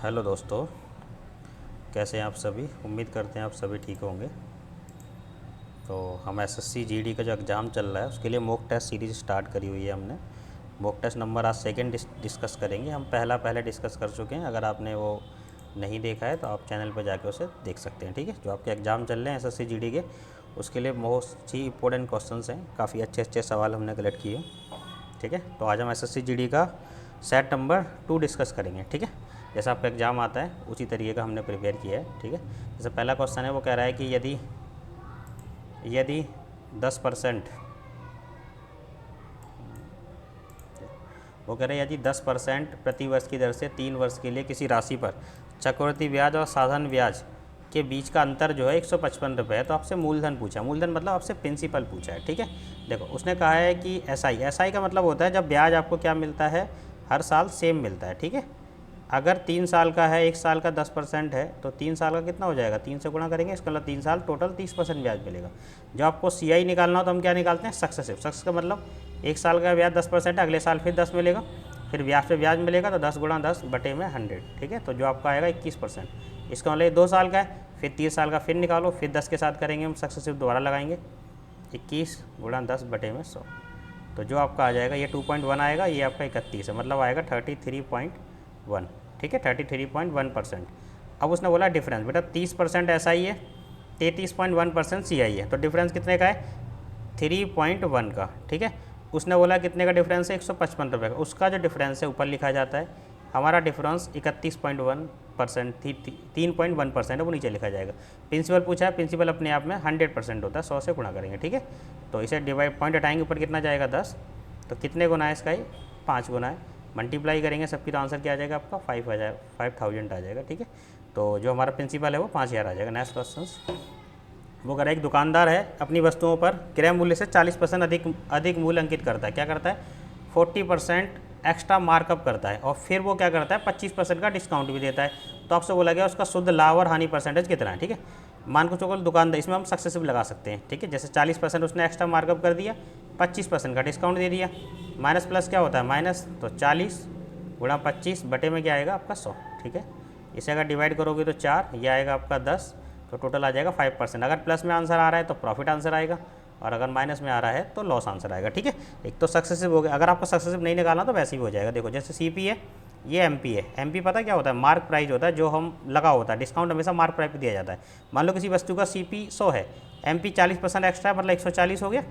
Hello दोस्तों, कैसे हैं आप सभी। उम्मीद करते हैं आप सभी ठीक होंगे। तो हम एसएससी जीडी का जो एग्ज़ाम चल रहा है उसके लिए मॉक टेस्ट सीरीज़ स्टार्ट करी हुई है हमने। मॉक टेस्ट नंबर आज सेकंड डिस्कस करेंगे। हम पहले डिस्कस कर चुके हैं। अगर आपने वो नहीं देखा है तो आप चैनल पर जाके उसे देख सकते हैं। ठीक है, जो आपके एग्ज़ाम चल रहे हैं एसएससी जीडी के, उसके लिए मोस्ट ही इंपॉर्टेंट क्वेश्चंस हैं। काफ़ी अच्छे अच्छे सवाल हमने कलेक्ट किए। ठीक है, तो आज हम एसएससी जीडी का सेट नंबर 2 डिस्कस करेंगे। ठीक है, जैसा आपका एग्ज़ाम आता है उसी तरीके का हमने प्रिपेयर किया है। ठीक है, जैसे पहला क्वेश्चन है वो कह रहा है कि यदि यदि 10% वो कह रहे हैं यदि 10% प्रति वर्ष की दर से 3 वर्ष के लिए किसी राशि पर चक्रवृद्धि ब्याज और साधारण ब्याज के बीच का अंतर जो है 155 रुपये है, तो आपसे मूलधन पूछा। मूलधन मतलब आपसे प्रिंसिपल पूछा है। ठीक है, देखो उसने कहा है कि एसआई का मतलब होता है जब ब्याज आपको क्या मिलता है, हर साल सेम मिलता है। ठीक है, अगर 3 साल का है, 1 साल का 10% है, तो 3 साल का कितना हो जाएगा, 3 से गुणा करेंगे, इसका मतलब 3 साल टोटल 30% ब्याज मिलेगा। जब आपको सीआई निकालना हो तो हम क्या निकालते हैं, सक्सेसिव। सक्सेस का मतलब 1 साल का ब्याज 10% है, अगले साल फिर 10 मिलेगा, फिर ब्याज पे ब्याज मिलेगा, तो 10 गुणा 10 बटे में 100। ठीक है, तो जो आपका आएगा 21%। इसका मतलब 2 साल का है, फिर 30 साल का फिर निकालो, फिर 10 के साथ करेंगे हम, सक्सेसिव दोबारा लगाएंगे, 21 गुणा 10 बटे में 100। तो जो आपका आ जाएगा ये 2.1 आएगा, ये आपका 31 है, मतलब आएगा 33.1। ठीक है, 33.1%। अब उसने बोला डिफरेंस, बेटा 30% ऐसा ही है, 33.1% सी आई है, तो डिफरेंस कितने का है, 3.1 का। ठीक है, उसने बोला कितने का डिफरेंस है, 155 रुपये का। उसका जो डिफरेंस है ऊपर लिखा जाता है, हमारा डिफरेंस 31.1%, 3.1% है, वो नीचे लिखा जाएगा। प्रिंसिपल पूछा है, प्रिंसिपल अपने आप में 100% होता है, 100 से गुणा करेंगे। ठीक है, तो इसे डिवाइड पॉइंट हटाएंगे, ऊपर कितना जाएगा 10, तो कितने गुना है इसका, ही 5 गुना है। मल्टीप्लाई करेंगे सबकी, तो आंसर क्या आ जाएगा आपका 5000 आ जाएगा। ठीक है, तो जो हमारा प्रिंसिपल है वो 5000 आ जाएगा। नेक्स्ट क्वेश्चन वो कह रहा है एक दुकानदार है अपनी वस्तुओं पर क्रय मूल्य से 40% अधिक मूल्य अंकित करता है। क्या करता है, 40% एक्स्ट्रा मार्कअप करता है, और फिर वो क्या करता है 25% का डिस्काउंट भी देता है। तो आपसे बोला गया उसका शुद्ध लाभ और हानि परसेंटेज कितना है। ठीक है, मान को चलो दुकानदार, इसमें हम सक्सेसिव लगा सकते हैं। ठीक है, जैसे 40% उसने एक्स्ट्रा मार्कअप कर दिया, 25% का डिस्काउंट दे दिया, माइनस प्लस क्या होता है माइनस, तो 40 गुणा 25 बटे में क्या आएगा आपका 100। ठीक है, इसे अगर डिवाइड करोगे तो 4, ये आएगा आपका 10, तो टोटल आ जाएगा 5%। अगर प्लस में आंसर आ रहा है तो प्रॉफिट आंसर आएगा, और अगर माइनस में आ रहा है तो लॉस आंसर आएगा। ठीक है, एक तो सक्सेसिव हो गया। अगर आपको सक्सेसिव नहीं निकालना तो वैसे ही हो जाएगा। देखो जैसे सीपी है, ये एमपी है। एमपी पता क्या होता है, मार्क प्राइस होता है जो हम लगा होता है। डिस्काउंट हमेशा मार्क प्राइस पे दिया जाता है। मान लो किसी वस्तु का सीपी 100 है, एमपी 40% एक्स्ट्रा, मतलब 140 हो गया।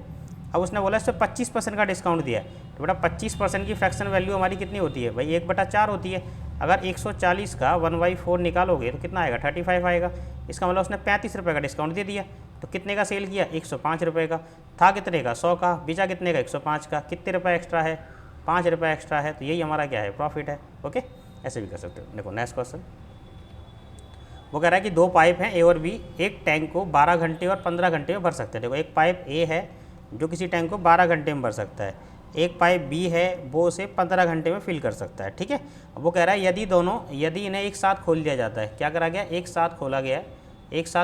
अब उसने बोला इससे 25% का डिस्काउंट दिया है, तो बेटा 25% की फ्रैक्शन वैल्यू हमारी कितनी होती है भाई, 1/4 होती है। अगर 140 का 1/4 निकालोगे तो कितना आएगा, 35 आएगा। इसका मतलब उसने 35 रुपये का डिस्काउंट दे दिया। तो कितने का सेल किया, 105 रुपये का। था कितने का, 100 का, बेचा कितने का, 105 का। कितने रुपये एक्स्ट्रा है, 5 रुपये एक्स्ट्रा है, तो यही हमारा क्या है, प्रॉफिट है। ओके, ऐसे भी कर सकते हो। देखो नेक्स्ट क्वेश्चन वो कह रहा है कि 2 पाइप हैं ए और बी, एक टैंक को 12 घंटे और 15 घंटे में भर सकते हैं। देखो एक पाइप ए है जो किसी टैंक को 12 घंटे में भर सकता है, एक पाइप बी है वो उसे 15 घंटे में फिल कर सकता है। ठीक है, अब वो कह रहा है यदि इन्हें एक साथ खोल दिया जाता है। क्या करा गया, एक साथ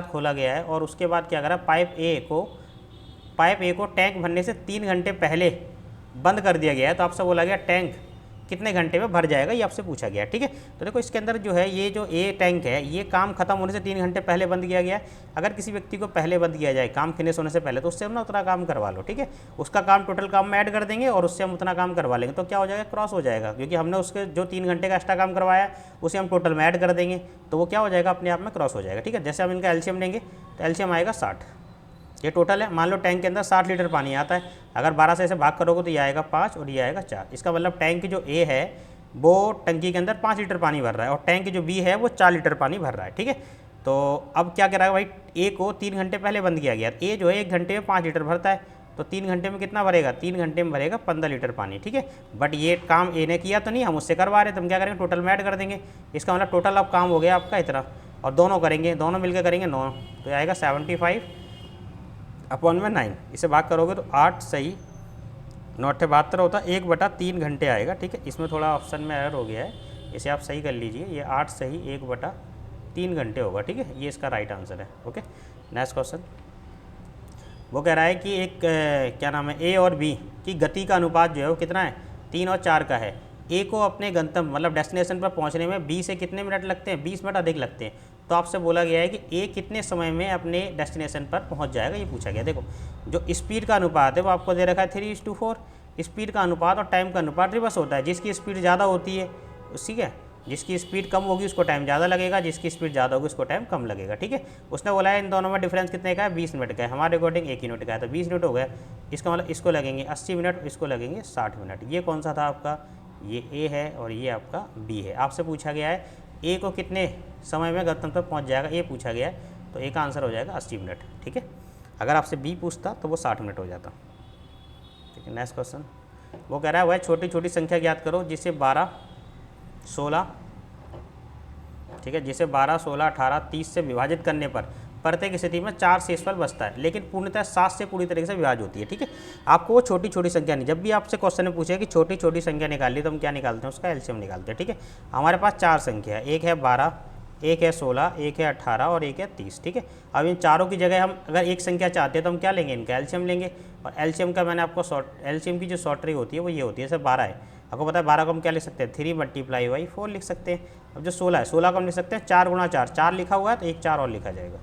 खोला गया है, और उसके बाद क्या करा, पाइप ए को टैंक भरने से 3 घंटे पहले बंद कर दिया गया है। तो आपसे बोला गया टैंक कितने घंटे में भर जाएगा, ये आपसे पूछा गया। ठीक है, तो देखो इसके अंदर जो है ये जो ए टैंक है, ये काम खत्म होने से 3 घंटे पहले बंद किया गया है। अगर किसी व्यक्ति को पहले बंद किया जाए, काम फिनिश होने से पहले, तो उससे हम ना उतना काम करवा लो। ठीक है, उसका काम टोटल काम में ऐड कर देंगे और उससे हम उतना काम करवा लेंगे, तो क्या हो जाएगा, क्रॉस हो जाएगा, क्योंकि हमने उसके जो 3 घंटे का एक्स्ट्रा काम करवाया उसे हम टोटल में ऐड कर देंगे, तो वो क्या हो जाएगा, अपने आप में क्रॉस हो जाएगा। ठीक है, जैसे हम इनका एलसीएम लेंगे तो एलसीएम आएगा 60। ये टोटल है, मान लो टैंक के अंदर 60 लीटर पानी आता है, अगर 12 से इसे भाग करोगे तो ये आएगा 5 और ये आएगा 4। इसका मतलब टैंक जो ए है वो टंकी के अंदर 5 लीटर पानी भर रहा है, और टैंक जो बी है वो 4 लीटर पानी भर रहा है। ठीक है, तो अब क्या करेगा भाई, ए को 3 घंटे पहले बंद किया गया। ए जो है 1 घंटे में 5 लीटर भरता है, तो 3 घंटे में कितना भरेगा, 3 घंटे में भरेगा 15 लीटर पानी। ठीक है, बट ये काम ए ने किया तो नहीं, हम उससे करवा रहे, तो हम क्या करेंगे, टोटल में ऐड कर देंगे। इसका मतलब टोटल अब काम हो गया आपका इतना, और दोनों करेंगे, दोनों मिलकर करेंगे 9, तो आएगा 75/9। इसे भाग करोगे तो 8 सही 9/72 होता है, 1/3 घंटे आएगा। ठीक है, इसमें थोड़ा ऑप्शन में एरर हो गया है, इसे आप सही कर लीजिए, ये 8 सही 1/3 घंटे होगा। ठीक है, ये इसका राइट आंसर है। ओके, नेक्स्ट क्वेश्चन वो कह रहा है कि एक क्या नाम है, ए और बी की गति का अनुपात जो है वो कितना है, 3 और 4 का है। ए को अपने गंतव्य मतलब डेस्टिनेशन पर पहुंचने में बी से कितने मिनट लगते हैं, 20 मिनट अधिक लगते हैं। तो आपसे बोला गया है कि ए कितने समय में अपने डेस्टिनेशन पर पहुंच जाएगा, ये पूछा गया। देखो जो स्पीड का अनुपात है वो आपको दे रखा है 3:4। स्पीड का अनुपात और टाइम का अनुपात रिवर्स होता है, जिसकी स्पीड ज़्यादा होती है ठीक है, जिसकी स्पीड कम होगी उसको टाइम ज़्यादा लगेगा, जिसकी स्पीड ज़्यादा होगी उसको टाइम कम लगेगा। ठीक है, उसने बोला है इन दोनों में डिफरेंस कितने का है, 20 मिनट का है। हमारे अकॉर्डिंग 1 ही मिनट का है, तो 20 मिनट हो गया। इसका मतलब इसको लगेंगे 80 मिनट, इसको लगेंगे 60 मिनट। ये कौन सा था आपका, ये ए है और ये आपका बी है। आपसे पूछा गया है ए को कितने समय में गंतव्य पर पहुँच जाएगा, ये पूछा गया है, तो ए का आंसर हो जाएगा 80 मिनट। ठीक है, अगर आपसे बी पूछता तो वो 60 मिनट हो जाता। ठीक है, नेक्स्ट क्वेश्चन वो कह रहा है वह छोटी छोटी संख्या ज्ञात करो जिसे 12, 16, ठीक है, जिसे 12, 16, 18, 30 से विभाजित करने पर प्रत्येक स्थिति में 4 शेषफल बचता है, लेकिन पूर्णतः 7 से पूरी तरीके से विभाज्य होती है। ठीक है, आपको वो छोटी छोटी संख्या नहीं, जब भी आपसे क्वेश्चन में पूछे कि छोटी छोटी संख्या निकाली तो हम क्या निकालते हैं, उसका एलसीएम निकालते हैं। ठीक है, हमारे पास 4 संख्या है, एक है 12, एक है 16, एक है 18 और एक है 30। ठीक है, अब इन चारों की जगह हम अगर एक संख्या चाहते हैं तो हम क्या लेंगे, इनका एलसीएम लेंगे। और एलसीएम का मैंने आपको एलसीएम की जो शॉर्ट ट्रिक होती है वो ये होती है, जैसे 12 है, आपको पता है 12 को हम क्या लिख सकते हैं, 3 × 4 लिख सकते हैं। अब जो 16 है, 16 को हम लिख सकते हैं 4 × 4, 4 लिखा हुआ है तो एक 4 और लिखा जाएगा।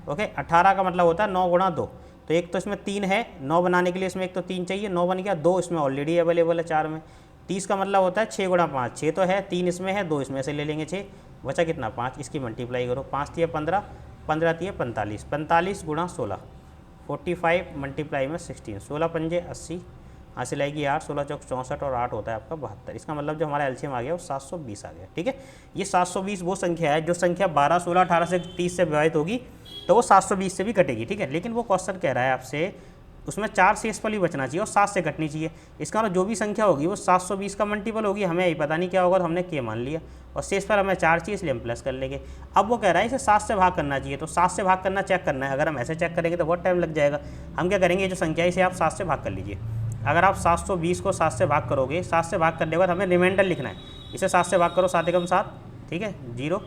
ओके, 18 का मतलब होता है 9 × 2, तो एक तो इसमें 3 है, 9 बनाने के लिए इसमें एक तो 3 चाहिए, 9 बन गया, 2 इसमें ऑलरेडी अवेलेबल है 4 में। 30 का मतलब होता है 6 × 5, 6 तो है, 3 इसमें है, 2 इसमें से ले लेंगे 6, बचा कितना 5, इसकी मल्टीप्लाई करो, 5 × 15, 15 × 45, 45 × 16, 45 मल्टीप्लाई में 16, 16 पंजे 80, हासिल आएगी 8, 16 चौक 64 और 8 होता है आपका 72। इसका मतलब जो हमारा एलसीएम आ गया वो 720 आ गया। ठीक है, ये 720 वो संख्या है जो संख्या 12, 16, 18 से 30 से विभाजित होगी तो वो 720 से भी कटेगी। ठीक है, लेकिन वो क्वेश्चन कह रहा है आपसे उसमें 4 शेषफल ही बचना चाहिए और 7 से कटनी चाहिए। इसका मतलब जो भी संख्या होगी वो 720 का मल्टीपल होगी, हमें यही पता नहीं क्या होगा तो हमने के मान लिया, और शेषफल हमें 4 चाहिए इसलिए हम प्लस कर लेंगे। अब वो कह रहा है इसे 7 से भाग करना चाहिए, तो 7 से भाग करना चेक करना है। अगर हम ऐसे चेक करेंगे तो बहुत टाइम लग जाएगा। हम क्या करेंगे, जो संख्या है इसे आप 7 से भाग कर लीजिए। अगर आप 720 को 7 से भाग करोगे, 7 से भाग करने के बाद हमें रिमाइंडर लिखना है, इसे 7 से भाग करो, 7 एकम 7, ठीक है, 0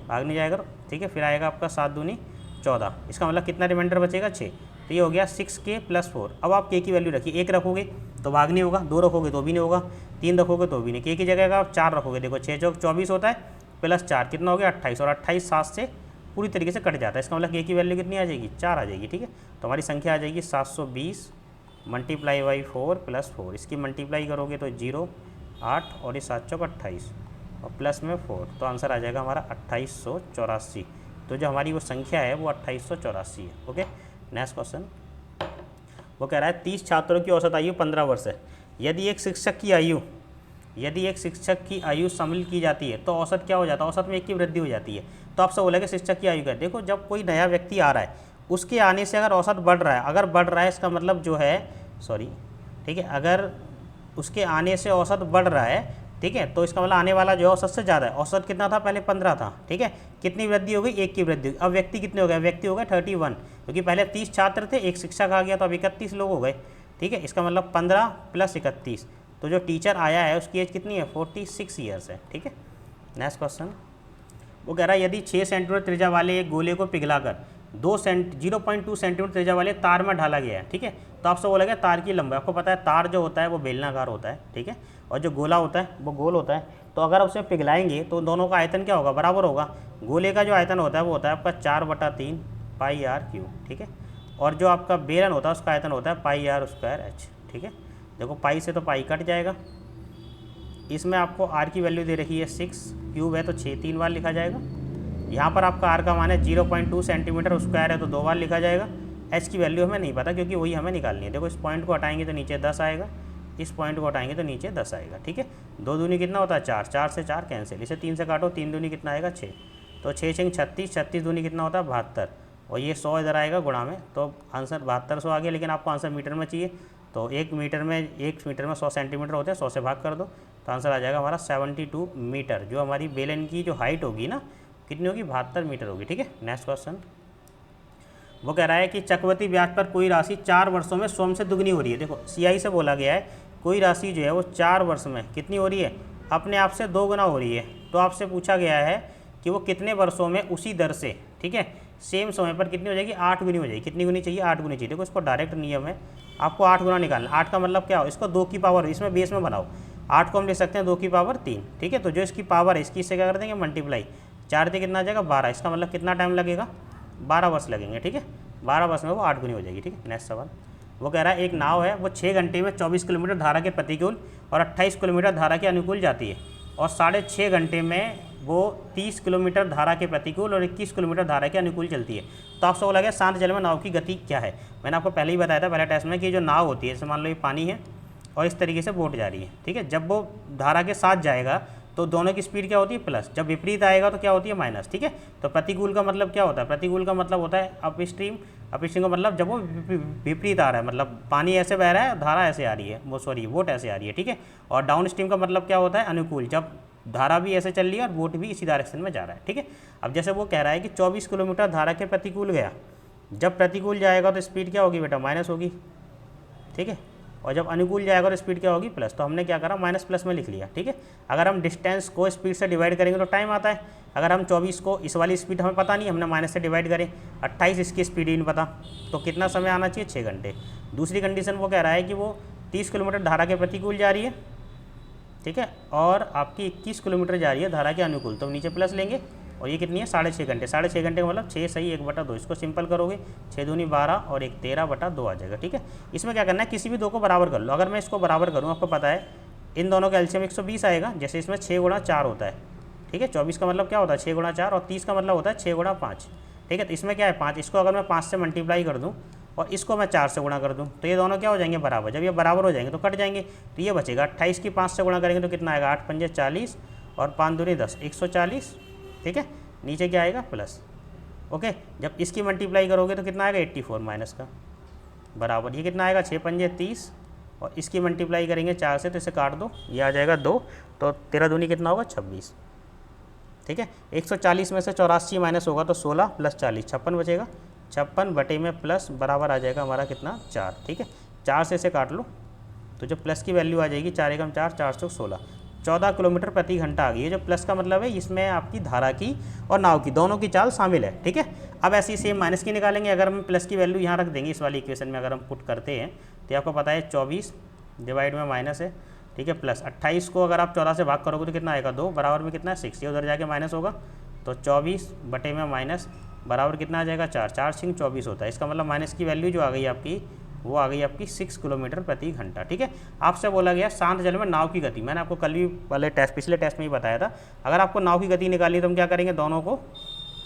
भाग नहीं जाएगा। ठीक है, फिर आएगा आपका 7 दूनी 14, इसका मतलब कितना रिमाइंडर बचेगा 6, तो ये हो गया 6k + 4। अब आप k की वैल्यू रखिए, 1 रखोगे तो भाग नहीं होगा, 2 रखोगे तो भी नहीं होगा, 3 रखोगे तो भी नहीं, k की जगह का आप 4 रखोगे, देखो 6 चौक 24 होता है, +4 कितना हो गया 28, और 28 7 से पूरी तरीके से कट जाता है। इसका मतलब k की वैल्यू कितनी आ जाएगी, 4 आ जाएगी। ठीक है, तो हमारी संख्या आ जाएगी 720 × 4 + 4, इसकी मल्टीप्लाई करोगे तो 0, 8 और ये 7 चौक 28 और प्लस में 4, तो आंसर आ जाएगा हमारा 2884। तो जो हमारी वो संख्या है वो 2884 है। ओके, नेक्स्ट क्वेश्चन वो कह रहा है 30 छात्रों की औसत आयु 15 वर्ष है। यदि एक शिक्षक की आयु शामिल की जाती है तो औसत क्या हो जाता है, औसत में 1 की वृद्धि हो जाती है। तो आपसे बोला कि शिक्षक की आयु का, देखो जब कोई नया व्यक्ति आ रहा है उसके आने से अगर औसत बढ़ रहा है, अगर बढ़ रहा है इसका मतलब जो है ठीक है, अगर उसके आने से औसत बढ़ रहा है, ठीक है, तो इसका मतलब आने वाला जो है औसत से ज़्यादा है। औसत कितना था, पहले 15 था। ठीक है, कितनी वृद्धि हो गई, 1 की वृद्धि। अब व्यक्ति कितने हो गए, व्यक्ति हो गए 31, क्योंकि पहले 30 छात्र थे, एक शिक्षक आ गया तो अब 31 लोग हो गए। ठीक है, इसका मतलब 15 + 31, तो जो टीचर आया है उसकी एज कितनी है, 46 ईयर्स है। ठीक है, नेक्स्ट क्वेश्चन वो कह रहा है यदि 6 सेंटीमीटर त्रिज्या वाले एक गोले को पिघलाकर 0.2 सेंटीमीटर त्रिज्या वाले तार में ढाला गया है। ठीक है, तो आपसे बोला गया तार की लंबाई, आपको पता है तार जो होता है वो बेलनाकार होता है। ठीक है, और जो गोला होता है वो गोल होता है, तो अगर उसे पिघलाएंगे तो दोनों का आयतन क्या होगा, बराबर होगा। गोले का जो आयतन होता है वो होता है आपका 4/3 πr3। ठीक है, और जो आपका बेलन होता है उसका आयतन होता है πr²h। ठीक है, देखो पाई से तो पाई कट जाएगा, इसमें आपको r की वैल्यू दे रखी है 6, क्यूब है तो 6 3 बार लिखा जाएगा। यहाँ पर आपका r का मान है 0.2 सेंटीमीटर स्क्वायर है तो 2 बार लिखा जाएगा। h की वैल्यू हमें नहीं पता क्योंकि वही हमें निकालनी है। देखो इस पॉइंट को हटाएंगे तो नीचे 10 आएगा, इस पॉइंट को हटाएंगे तो नीचे 10 आएगा। ठीक है, 2 दूनी कितना होता है 4, 4 से 4 कैंसिल, इसे 3 से काटो, 3 दूनी कितना आएगा 6, तो 6 6 36, 36 दूनी कितना होता है 72, और ये 100 इधर आएगा गुणा में, तो आंसर 7200 आ गया। लेकिन आपको आंसर मीटर में चाहिए, तो 1 मीटर में 100 सेंटीमीटर होते हैं, 100 से भाग कर दो तो आंसर आ जाएगा हमारा 72 मीटर। जो हमारी बेलन की जो हाइट होगी ना कितनी होगी, 72 मीटर होगी। ठीक है, नेक्स्ट क्वेश्चन वो कह रहा है कि चक्रवृद्धि ब्याज पर कोई राशि 4 वर्षों में स्वयं से दुगनी हो रही है। देखो CI से बोला गया है कोई राशि जो है वो 4 वर्ष में कितनी हो रही है, अपने आप से 2 गुना हो रही है। तो आपसे पूछा गया है कि वो कितने वर्षों में उसी दर से, ठीक है, सेम समय पर कितनी हो जाएगी, 8 गुनी हो जाएगी। कितनी गुनी चाहिए, 8 गुनी चाहिए। देखो इसको डायरेक्ट नियम है, आपको 8 गुना निकालना। 8 का मतलब क्या हो, इसको 2 की पावर, इसमें बेस में बनाओ, 8 को हम लिख सकते हैं 2 की पावर 3, ठीक है। तो जो इसकी पावर है इसकी इससे क्या कर देंगे मल्टीप्लाई, 4 से कितना आ जाएगा 12, इसका मतलब कितना टाइम लगेगा 12 वर्ष लगेंगे, ठीक है। 12 वर्ष में वो 8 गुनी हो जाएगी, ठीक है। नेक्स्ट सवाल वो कह रहा है एक नाव है वो 6 घंटे में 24 किलोमीटर धारा के प्रतिकूल और 28 किलोमीटर धारा के अनुकूल जाती है और 6.5 घंटे में वो 30 किलोमीटर धारा के प्रतिकूल और 21 किलोमीटर धारा के अनुकूल चलती है। तो आपसे बोला गया शांत जल में नाव की गति क्या है। मैंने आपको पहले ही बताया था पहले टेस्ट में कि जो नाव होती है जैसे मान लो ये पानी है और इस तरीके से बोट जा रही है, ठीक है। जब वो धारा के साथ जाएगा तो दोनों की स्पीड क्या होती है प्लस, जब विपरीत आएगा तो क्या होती है माइनस, ठीक है। तो प्रतिकूल का मतलब क्या होता है, प्रतिकूल का मतलब होता है अप स्ट्रीम, अप स्ट्रीम का मतलब जब वो विपरीत आ रहा है, मतलब पानी ऐसे बह रहा है धारा ऐसे आ रही है, वो सॉरी वोट ऐसे आ रही है, ठीक है। और डाउन स्ट्रीम का मतलब क्या होता है अनुकूल, जब धारा भी ऐसे चल रही है और वोट भी इसी डायरेक्शन में जा रहा है, ठीक है। अब जैसे वो कह रहा है कि 24 किलोमीटर धारा के प्रतिकूल गया, जब प्रतिकूल जाएगा तो स्पीड क्या होगी बेटा माइनस होगी, ठीक है। और जब अनुकूल जाएगा तो स्पीड क्या होगी प्लस, तो हमने क्या करा माइनस प्लस में लिख लिया, ठीक है। अगर हम डिस्टेंस को स्पीड से डिवाइड करेंगे तो टाइम आता है। अगर हम 24 को इस वाली स्पीड हमें पता नहीं, हमने माइनस से डिवाइड करें, 28 इसकी स्पीड ही नहीं पता, तो कितना समय आना चाहिए 6 घंटे। दूसरी कंडीशन वो कह रहा है कि वो 30 किलोमीटर धारा के प्रतिकूल जा रही है, ठीक है, और आपकी 21 किलोमीटर जा रही है धारा के अनुकूल, तो नीचे प्लस लेंगे। और ये कितनी है 6.5 घंटे, 6.5 घंटे का मतलब 6 सही 1/2, इसको सिंपल करोगे 6 दूनी 12 और 1 13/2 आ जाएगा, ठीक है। इसमें क्या करना है किसी भी दो को बराबर कर लो। अगर मैं इसको बराबर करूँ आपको पता है इन दोनों का एलसीएम 120 आएगा, जैसे इसमें 6 गुणा 4 होता है, ठीक है। 24 का मतलब क्या होता है 6 गुणा 4 और 30 का मतलब होता है 6 गुणा 5, ठीक है। तो इसमें क्या है 5, इसको अगर मैं 5 से मल्टीप्लाई कर दूँ और इसको मैं 4 से गुणा कर दूँ तो ये दोनों क्या हो जाएंगे बराबर। जब ये बराबर हो जाएंगे तो कट जाएंगे, तो ये बचेगा 28 की 5 से गुणा करेंगे तो कितना आएगा 8 पंजे 40 और 5 दूनी 10 140, ठीक है। नीचे क्या आएगा प्लस, ओके। जब इसकी मल्टीप्लाई करोगे तो कितना आएगा 84 माइनस का बराबर, ये कितना आएगा 6 पंजे 30 और इसकी मल्टीप्लाई करेंगे 4 से तो इसे काट दो, ये आ जाएगा 2, तो 13 दूनी कितना होगा 26, ठीक है। 140 में से 84 माइनस होगा तो 16 प्लस 40 56 बचेगा, 56 बटे में प्लस बराबर आ जाएगा हमारा कितना 4, ठीक है। 4 से इसे काट लो तो जो प्लस की वैल्यू आ जाएगी 4 एकम 4 416, 14 किलोमीटर प्रति घंटा आ गई है। जो प्लस का मतलब है इसमें आपकी धारा की और नाव की दोनों की चाल शामिल है, ठीक है। अब ऐसे ही सेम माइनस की निकालेंगे। अगर हम प्लस की वैल्यू यहाँ रख देंगे इस वाली इक्वेशन में, अगर हम पुट करते हैं तो आपको पता है 24 डिवाइड में माइनस है, ठीक है, प्लस 28 को अगर आप 14 से भाग करोगे तो कितना आएगा 2, बराबर में कितना है 6, ये उधर जाके माइनस होगा तो 24 बटे में माइनस बराबर कितना आ जाएगा 4, 4 सिंह 24 होता है। इसका मतलब माइनस की वैल्यू जो आ गई आपकी वो आ गई आपकी 6 किलोमीटर प्रति घंटा, ठीक है। आपसे बोला गया शांत जल में नाव की गति, मैंने आपको कल भी वाले टेस्ट पिछले टेस्ट में ही बताया था। अगर आपको नाव की गति निकालनी तो हम क्या करेंगे दोनों को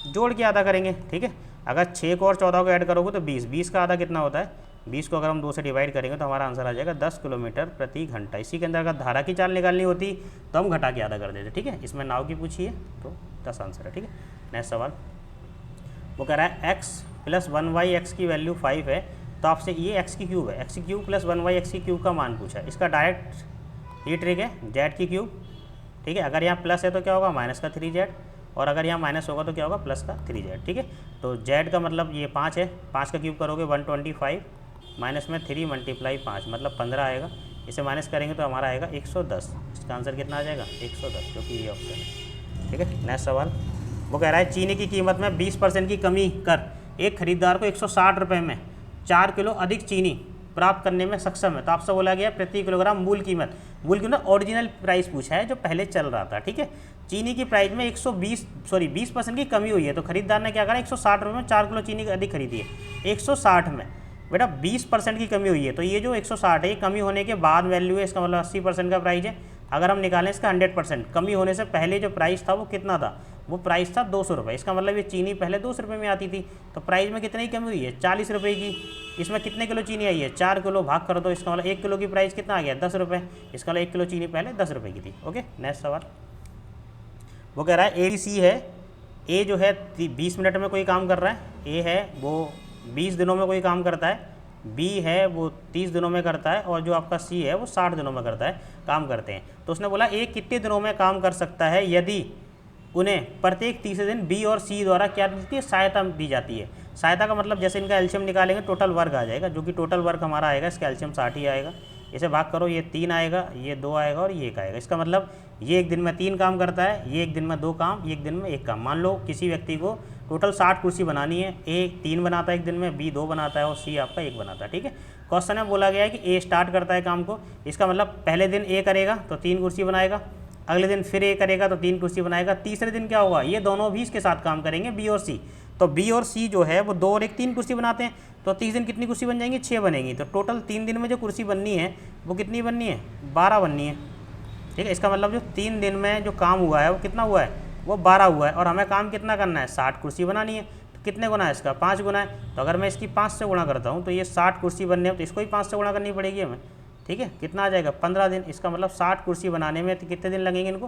जोड़ के आधा करेंगे, ठीक है। अगर 6 को और 14 को ऐड करोगे तो 20, 20 का आधा कितना होता है 20 को अगर हम 2 से डिवाइड करेंगे तो हमारा आंसर आ जाएगा 10 किलोमीटर प्रति घंटा। इसी के अंदर अगर धारा की चाल निकालनी होती तो हम घटा के आधा कर देते, ठीक है। इसमें नाव की पूछी है तो 10 आंसर है, ठीक है। नेक्स्ट सवाल वो कह रहा है x प्लस 1y की वैल्यू 5 है, तो आपसे ये x की क्यूब है, x की क्यूब प्लस 1y की क्यूब का मान पूछा है। इसका डायरेक्ट ये ट्रिक है z की क्यूब, ठीक है। अगर यहाँ प्लस है तो क्या होगा माइनस का 3z और अगर यहाँ माइनस होगा तो क्या होगा प्लस का 3z, ठीक है। तो z का मतलब ये 5 है, 5 का क्यूब करोगे 125 माइनस में 3 मल्टीप्लाई 5 मतलब 15 आएगा। इसे माइनस करेंगे तो हमारा आएगा 110। इसका आंसर कितना आ जाएगा 110, जो कि ये ऑप्शन है, ठीक है। नेक्स्ट सवाल वो कह रहा है चीनी की कीमत में 20% की कमी कर एक खरीदार को 160 रुपये में 4 किलो अधिक चीनी प्राप्त करने में सक्षम है। तो आपसे बोला गया प्रति किलोग्राम मूल कीमत ओरिजिनल प्राइस पूछा है जो पहले चल रहा था, ठीक है। चीनी की प्राइस में 20% की कमी हुई है, तो खरीदार ने क्या करा 160 रुपये में 4 किलो चीनी अधिक खरीदी है। 160 में बेटा 20% की कमी हुई है, तो ये जो 160 है ये कमी होने के बाद वैल्यू है, इसका मतलब 80% का प्राइस है। अगर हम निकालें इसका 100%, कमी होने से पहले जो प्राइस था वो कितना था, वो प्राइस था 200 रुपये। इसका मतलब ये चीनी पहले 200 रुपये में आती थी, तो प्राइस में कितनी कमी हुई है 40 रुपये की। इसमें कितने किलो चीनी आई है 4 किलो, भाग कर दो, इसका मतलब 1 किलो की प्राइस कितना आ गया 10 रुपये। इसका मतलब 1 किलो चीनी पहले 10 रुपये की थी, ओके। नेक्स्ट सवाल वो कह रहा है ABC है, ए जो है 20 मिनट में कोई काम कर रहा है, ए है वो 20 दिनों में कोई काम करता है, बी है वो 30 दिनों में करता है और जो आपका सी है वो 60 दिनों में करता है, काम करते हैं। तो उसने बोला ए कितने दिनों में काम कर सकता है यदि उन्हें प्रत्येक तीसरे दिन बी और सी द्वारा क्या दी है सहायता दी जाती है। सहायता का मतलब जैसे इनका एलसीएम निकालेंगे टोटल वर्क आ जाएगा, जो कि टोटल वर्क हमारा आएगा इसका एलसीएम 60 ही आएगा। इसे भाग करो, ये 3 आएगा, ये 2 आएगा और ये 1 आएगा। इसका मतलब ये एक दिन में 3 काम करता है, ये एक दिन में 2 काम, ये एक दिन में 1 काम। मान लो किसी व्यक्ति को टोटल 60 कुर्सी बनानी है। ए 3 बनाता है एक दिन में, बी 2 बनाता है और सी आपका 1 बनाता है। ठीक है, क्वेश्चन में बोला गया है कि ए स्टार्ट करता है काम को, इसका मतलब पहले दिन ए करेगा तो 3 कुर्सी बनाएगा, अगले दिन फिर ए करेगा तो 3 कुर्सी बनाएगा, तीसरे दिन क्या होगा, ये दोनों भी इसके साथ काम करेंगे, बी और सी। तो बी और सी जो है वो 2 और 1 3 कुर्सी बनाते हैं, तो 30 दिन कितनी कुर्सी बन जाएंगी, 6 बनेंगी। तो टोटल 3 दिन में जो कुर्सी बननी है वो कितनी बननी है, 12 बननी है। ठीक है, इसका मतलब जो 3 दिन में जो काम हुआ है वो कितना हुआ है, वो 12 हुआ है। और हमें काम कितना करना है, 60 कुर्सी बनानी है। तो कितने गुना है इसका, 5 गुना है। तो अगर मैं इसकी 5 से गुणा करता हूँ तो ये 60 कुर्सी बनने में, तो इसको ही 5 से गुणा करनी पड़ेगी हमें। ठीक है, कितना आ जाएगा, 15 दिन। इसका मतलब 60 कुर्सी बनाने में कितने दिन लगेंगे, इनको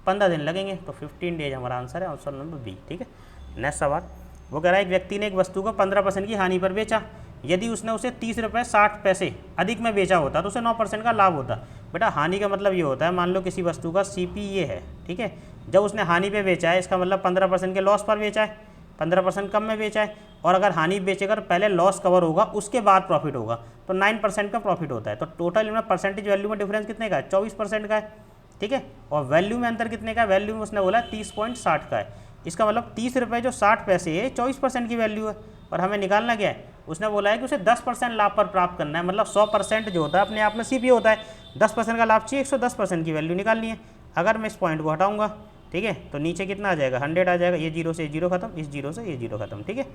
15 दिन लगेंगे। तो 15 डेज हमारा आंसर है, ऑप्शन नंबर बी। ठीक है, नेक्स्ट सवाल वो कह रहा है, एक व्यक्ति ने एक वस्तु को 15% की हानि पर बेचा, यदि उसने उसे 30 रुपये 60 पैसे अधिक में बेचा होता तो उसे 9% का लाभ होता। बेटा हानि का मतलब ये होता है, मान लो किसी वस्तु का CP ये है, ठीक है, जब उसने हानि पे बेचा है इसका मतलब 15% के लॉस पर बेचा है, 15% कम में बेचा है। और अगर हानि बेचकर पहले लॉस कवर होगा उसके बाद प्रॉफिट होगा तो 9% का प्रॉफिट होता है। तो टोटल इनमें परसेंटेज वैल्यू में डिफरेंस कितने का है, 24% का है। ठीक है, और वैल्यू में अंतर कितने का है, वैल्यू में उसने बोला 30.60 का है। इसका मतलब 30 रुपये जो 60 पैसे है 24% की वैल्यू है। और हमें निकालना क्या है, उसने बोला है कि उसे 10% लाभ पर प्राप्त करना है, मतलब 100% जो होता है अपने आप में CP होता है, 10% का लाभ चाहिए, 110% की वैल्यू निकालनी है। अगर मैं इस पॉइंट को हटाऊंगा, ठीक है, तो नीचे कितना आ जाएगा, 100 आ जाएगा। ये 0 से 0 खत्म, इस 0 से ये 0 खत्म। ठीक है,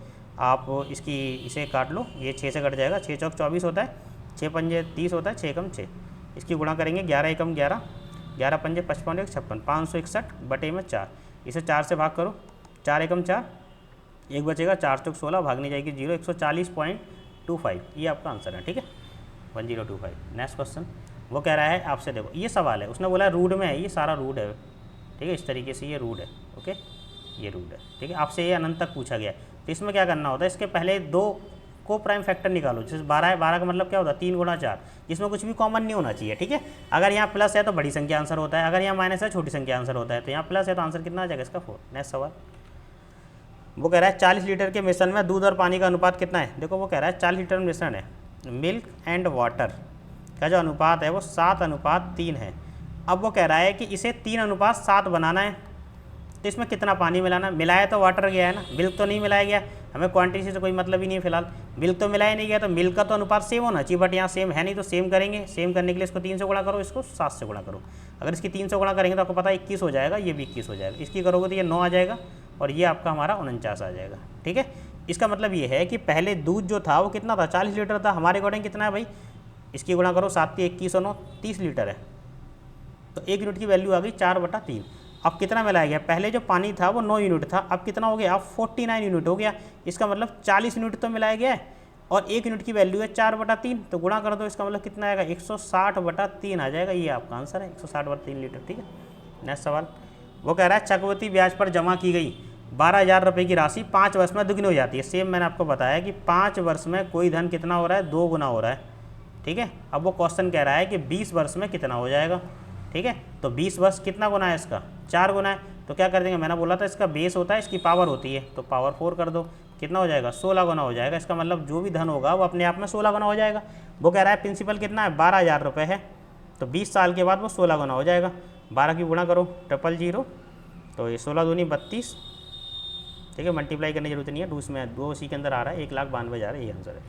आप इसे काट लो, ये 6 से कट जाएगा, 6 चौक 24 होता है, 6 पंजे 30 होता है, 6 कम 6, इसकी गुणा करेंगे, 11 एकम 11, 11 पंजे 55 1 56, 561 बटे में 4, इसे 4 से भाग करो, 4 एकम 4, 1 बचेगा, 4 चौक 16, भागनी जाएगी 0, 140.25, ये आपका आंसर है। ठीक है, 1025। नेक्स्ट क्वेश्चन वो कह रहा है आपसे, देखो ये सवाल है, उसने बोला रूड में है, ये सारा रूड है। ठीक है, इस तरीके से ये रूड है, ओके, ये रूड है। ठीक है, आपसे ये अनंत तक पूछा गया है, तो इसमें क्या करना होता है, इसके पहले 2 को प्राइम फैक्टर निकालो। जैसे 12 है, 12 का मतलब क्या होता है, 3 गुणा 4, जिसमें कुछ भी कॉमन नहीं होना चाहिए। ठीक है, अगर यहाँ प्लस है तो बड़ी संख्या आंसर होता है, अगर यहाँ माइनस है छोटी संख्या आंसर होता है। तो यहाँ प्लस है तो आंसर कितना आ जाएगा इसका 4। नेक्स्ट सवाल वो कह रहा है 40 लीटर के मिश्रण में दूध और पानी का अनुपात कितना है। देखो वो कह रहा है 40 लीटर मिश्रण है, मिल्क एंड वाटर का जो अनुपात है वो 7:3 है। अब वो कह रहा है कि इसे 3:7 बनाना है, तो इसमें कितना पानी मिलाना, मिलाया तो वाटर गया है ना, मिल्क तो नहीं मिलाया गया, हमें क्वांटिटी से कोई मतलब ही नहीं है फिलहाल, मिल्क तो मिलाया नहीं गया, तो मिल्क का तो अनुपात सेम होना चाहिए, बट यहाँ सेम है नहीं, तो सेम करेंगे। सेम करने के लिए इसको 3 से गुणा करो, इसको 7 से गुणा करो। अगर इसकी 3 से गुणा करेंगे तो आपको पता है 21 हो जाएगा, ये भी 21 हो जाएगा। इसकी करोगे तो ये 9 आ जाएगा और ये आपका हमारा 49 आ जाएगा। ठीक है, इसका मतलब ये है कि पहले दूध जो था वो कितना था, 40 लीटर था, हमारे अकॉर्डिंग कितना है भाई, इसकी गुणा करो, 7 × 21 और 9 30 लीटर है, तो 1 यूनिट की वैल्यू आ गई 4/3। अब कितना मिलाया गया, पहले जो पानी था वो 9 यूनिट था, अब कितना हो गया, अब 49 यूनिट हो गया। इसका मतलब 40 यूनिट तो मिलाया गया है और 1 यूनिट की वैल्यू है 4/3, तो गुणा कर दो, इसका मतलब कितना आएगा, 160/3 आ जाएगा। ये आपका आंसर है, 160/3 लीटर। ठीक है, नेक्स्ट सवाल वो कह रहा है चक्रवृद्धि ब्याज पर जमा की गई 12,000 रुपये की राशि 5 वर्ष में दुगनी हो जाती है। सेम मैंने आपको बताया कि 5 वर्ष में कोई धन कितना हो रहा है, 2 गुना हो रहा है। ठीक है, अब वो क्वेश्चन कह रहा है कि 20 वर्ष में कितना हो जाएगा। ठीक है, तो 20 वर्ष कितना गुना है इसका, 4 गुना है, तो क्या कर देंगे, मैंने बोला था इसका बेस होता है, इसकी पावर होती है, तो पावर 4 कर दो, कितना हो जाएगा, 16 गुना हो जाएगा। इसका मतलब जो भी धन होगा वो अपने आप में 16 गुना हो जाएगा। वो कह रहा है प्रिंसिपल कितना है, 12,000 रुपये है, तो 20 साल के बाद वो 16 गुना हो जाएगा। 12 की गुणा करो, 000, तो ये 16 दूनी 32। ठीक है, मल्टीप्लाई करने की जरूरत नहीं है, 2 में 2 इसी के अंदर आ रहा है, 1,92,000 ये आंसर है।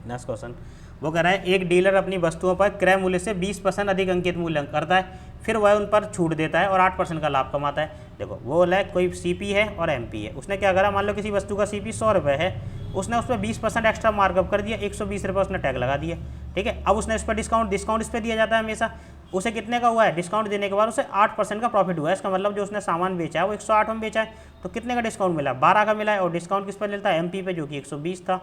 नेक्स्ट क्वेश्चन वो कह रहा है एक डीलर अपनी वस्तुओं पर क्रय मूल्य से 20% अधिक अंकित मूल्य करता है, फिर वह उन पर छूट देता है और 8% का लाभ कमाता है। देखो वो बोला है कोई CP है और MP है, उसने क्या करा, मान लो किसी वस्तु का CP 100 रुपये है, उसने उस पर 20% एक्स्ट्रा मार्कअप कर दिया, 120 रुपये उसने टैग लगा दिया। ठीक है, अब उसने इस पर डिस्काउंट इस पर दिया जाता है हमेशा, उसे कितने का हुआ है, डिस्काउंट देने के बाद उसे 8% का प्रॉफिट हुआ है। इसका मतलब जो उसने सामान बेचा है वो 108 में बेचा है, तो कितने का डिस्काउंट मिला, 12 का मिला है, और डिस्काउंट किस पर मिलता है, MP पे, जो कि 120 था।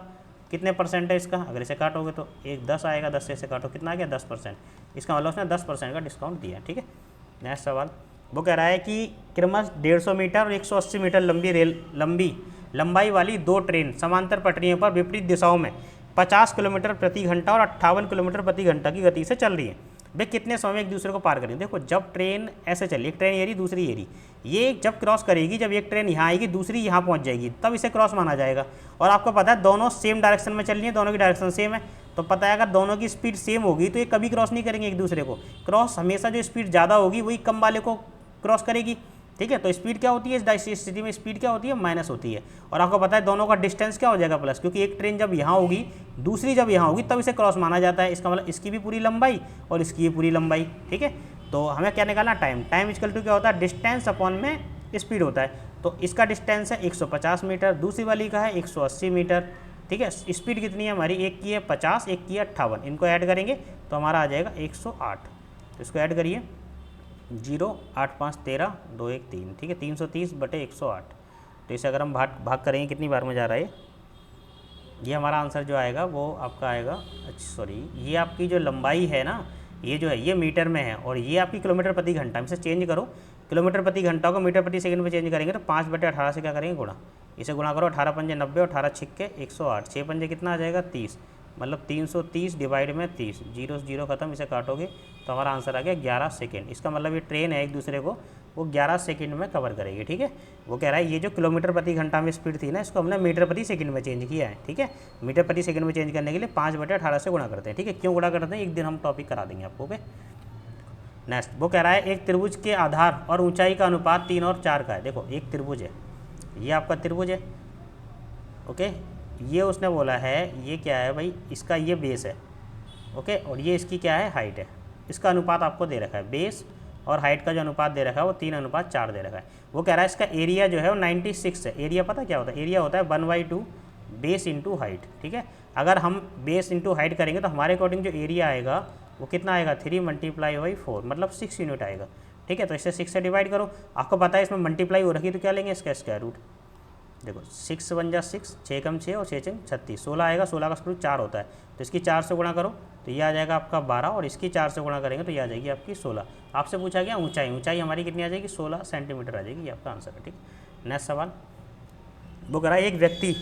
कितने परसेंट है इसका, अगर इसे काटोगे तो 10 आएगा, 10 से इसे काटो कितना आ गया, 10%। इसका मतलब उसने 10% का डिस्काउंट दिया। ठीक है, नेक्स्ट सवाल वो कह रहा है कि क्रमश 150 मीटर और 180 मीटर लंबाई वाली 2 ट्रेन समांतर पटरियों पर विपरीत दिशाओं में 50 किलोमीटर प्रति घंटा और 58 किलोमीटर प्रति घंटा की गति से चल रही है, वे कितने समय में एक दूसरे को पार करेंगे। देखो जब ट्रेन ऐसे चली, एक ट्रेन ये रही, दूसरी ये रही, ये जब क्रॉस करेगी, जब एक ट्रेन यहाँ आएगी दूसरी यहाँ पहुँच जाएगी, तब इसे क्रॉस माना जाएगा। और आपको पता है दोनों सेम डायरेक्शन में चल रही है, दोनों की डायरेक्शन सेम है, तो पता है अगर दोनों की स्पीड सेम होगी तो ये कभी क्रॉस नहीं करेंगे एक दूसरे को। क्रॉस हमेशा जो स्पीड ज़्यादा होगी वही कम वाले को क्रॉस करेगी। ठीक है। तो स्पीड क्या होती है इस स्थिति में, स्पीड क्या होती है माइनस होती है। और आपको पता है दोनों का डिस्टेंस क्या हो जाएगा प्लस, क्योंकि एक ट्रेन जब यहाँ होगी दूसरी जब यहाँ होगी तब इसे क्रॉस माना जाता है। इसका मतलब इसकी भी पूरी लंबाई और इसकी भी पूरी लंबाई, ठीक है। तो हमें क्या निकालना, टाइम। टाइम इक्वल टू क्या होता है, डिस्टेंस अपॉन में स्पीड होता है। तो इसका डिस्टेंस है 150 मीटर, दूसरी वाली का है 180 मीटर, ठीक है। स्पीड कितनी है हमारी, एक की है 50, एक की है 58, इनको ऐड करेंगे तो हमारा आ जाएगा 108। तो इसको ऐड करिए, 0 8 5 13 2 1 3, ठीक है, 330/108। तो इसे अगर हम भाग करेंगे कितनी बार में जा रहा है ये हमारा आंसर जो आएगा वो आपका आएगा, अच्छा सॉरी, ये आपकी जो लंबाई है ना, ये जो है ये मीटर में है और ये आपकी किलोमीटर प्रति घंटा में से चेंज करो, किलोमीटर प्रति घंटा को मीटर प्रति सेकंड में चेंज करेंगे तो 5/18 से क्या करेंगे गुणा, इसे गुणा करो, 18 पंजे 90 और 18 छिक्के 108, 6 पंजे कितना आ जाएगा 30, मतलब 330 डिवाइड में 30, 0 से 0 खत्म, इसे काटोगे तो हमारा आंसर आ गया 11 सेकेंड। इसका मतलब ये ट्रेन है एक दूसरे को वो 11 सेकंड में कवर करेगी, ठीक है। वो कह रहा है ये जो किलोमीटर प्रति घंटा में स्पीड थी ना, इसको हमने मीटर प्रति सेकंड में चेंज किया है, ठीक है। मीटर प्रति सेकंड में चेंज करने के लिए 5/18 से गुणा करते हैं, ठीक है। क्यों गुणा करते हैं एक दिन हम टॉपिक करा देंगे आपको, ओके। नेक्स्ट वो कह रहा है एक त्रिभुज के आधार और ऊंचाई का अनुपात 3 और 4 का है। देखो एक त्रिभुज है, ये आपका त्रिभुज है, ओके। ये उसने बोला है ये क्या है भाई, इसका ये बेस है, ओके, और ये इसकी क्या है हाइट है। इसका अनुपात आपको दे रखा है, बेस और हाइट का जो अनुपात दे रखा है वो 3:4 दे रखा है। वो कह रहा है इसका एरिया जो है वो 96 है। एरिया पता क्या होता है, एरिया होता है 1/2 बेस इंटू हाइट, ठीक है। अगर हम बेस इंटू हाइट करेंगे तो हमारे अकॉर्डिंग जो एरिया आएगा वो कितना आएगा, 3 × 4 मतलब 6 यूनिट आएगा, ठीक है। तो इसे 6 से डिवाइड करो, आपको पता है इसमें मल्टीप्लाई हो रखी तो क्या लेंगे इसका स्क्वायर रूट। देखो 6 × 1 = 6, 6 × 6 और 6 × 36, 16 आएगा, 16 का स्क्वायर रूट 4 होता है, तो इसकी 4 से गुणा करो तो ये आ जाएगा आपका 12 और इसकी 4 से गुणा करेंगे तो ये आ जाएगी आपकी 16। आपसे पूछा गया ऊंचाई, ऊंचाई हमारी कितनी आ जाएगी 16 सेंटीमीटर आ जाएगी, ये आपका आंसर है, ठीक। नेक्स्ट सवाल वो कह रहा है एक व्यक्ति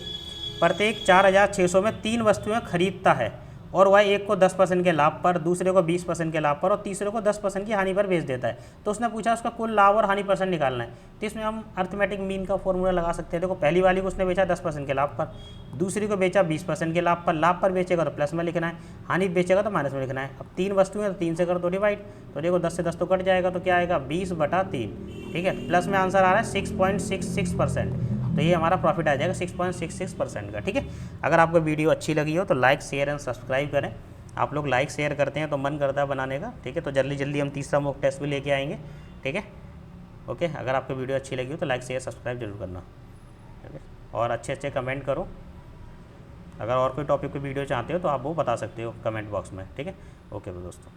प्रत्येक 4600 में 3 वस्तुएं खरीदता है और वह एक को 10% के लाभ पर, दूसरे को 20% के लाभ पर और तीसरे को 10% की हानि पर बेच देता है। तो उसने पूछा उसका कुल लाभ और हानि परसेंट निकालना है। तो इसमें हम अर्थमेटिक मीन का फॉर्मूला लगा सकते हैं। देखो पहली वाली को उसने बेचा 10% के लाभ पर, दूसरी को बेचा 20% के लाभ पर। लाभ पर बेचेगा तो प्लस में लिखना है, हानि बेचेगा तो माइनस में लिखना है। अब 3 वस्तुएं तो 3 से कर दो डिवाइड, तो देखो 10 से 10 तो कट जाएगा, तो क्या आएगा 20/3, ठीक है। प्लस में आंसर आ रहा है 6.66%, तो ये हमारा प्रॉफिट आ जाएगा 6.66% का, ठीक है। अगर आपको वीडियो अच्छी लगी हो तो लाइक शेयर एंड सब्सक्राइब करें। आप लोग लाइक शेयर करते हैं तो मन करता है बनाने का, ठीक है। तो जल्दी जल्दी हम तीसरा मॉक टेस्ट भी लेके आएंगे, ठीक है, ओके। अगर आपको वीडियो अच्छी लगी हो तो लाइक शेयर सब्सक्राइब जरूर करना, ठीक है। और अच्छे अच्छे कमेंट करो। अगर और कोई टॉपिक पे वीडियो चाहते हो तो आप वो बता सकते हो कमेंट बॉक्स में, ठीक है। ओके दोस्तों।